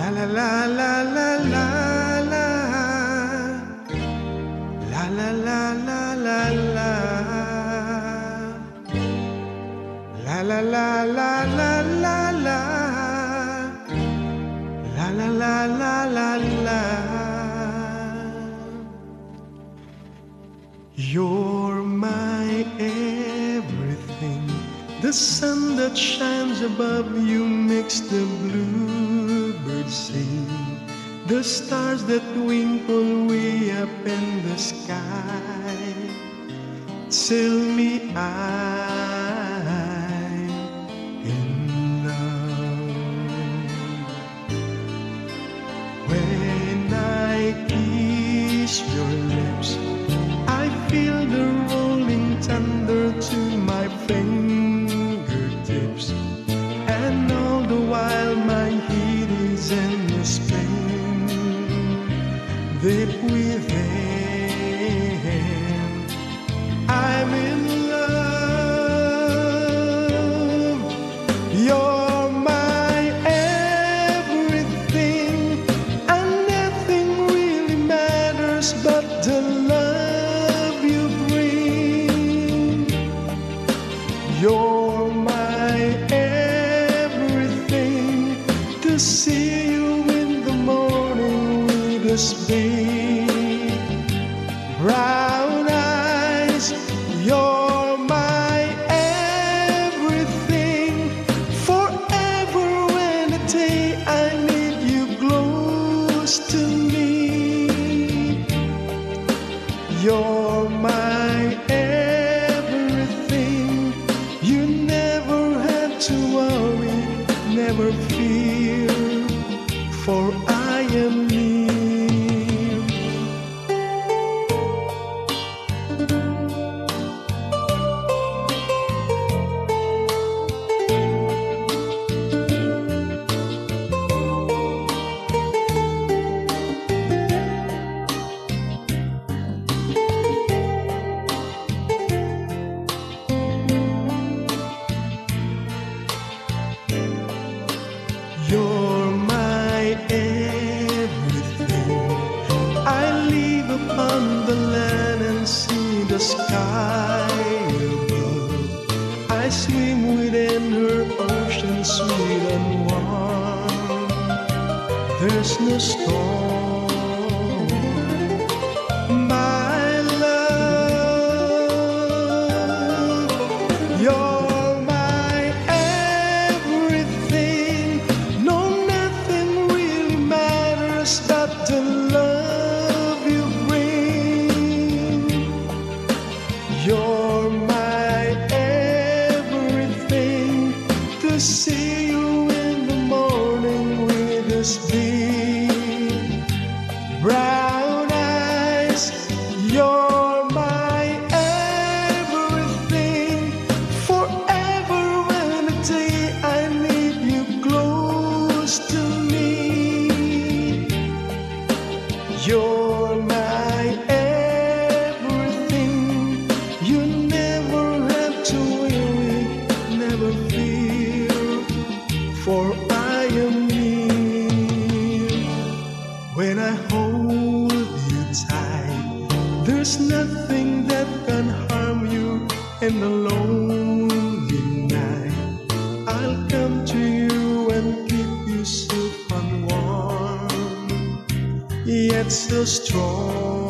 La la la la la la la. La la la la la la. La la la la la la la. La la la la la la. You're my everything. The sun that shines above you makes the bluebirds sing. The stars that twinkle way up in the sky tell me I'm in love. When I kiss your lips, I feel the rolling thunder to my fingertips, and all the while my head is in this pain. Deep within, I'm in love. You're my everything, and nothing really matters but the love you bring. You're my everything. To see you in the morning with this big brown eyes. You're my everything. Forever and a day I need you close to me. You're my everything. You never have to worry, never fear, for I am near. You're my everything. I live upon the land and see the sky above. I swim within her ocean sweet and warm. There's no storm, my love. You're my everything. No, nothing really matters but the love you bring. You're my everything. To see you in the morning with this big brown eyes. You're my everything. Forever and a day I need you close to me. You're my everything. You never have to worry, never fear, for I am near. When I hold you tight, there's nothing that can harm you in the lonely night. I'll come to you and keep you safe and warm, yet so strong.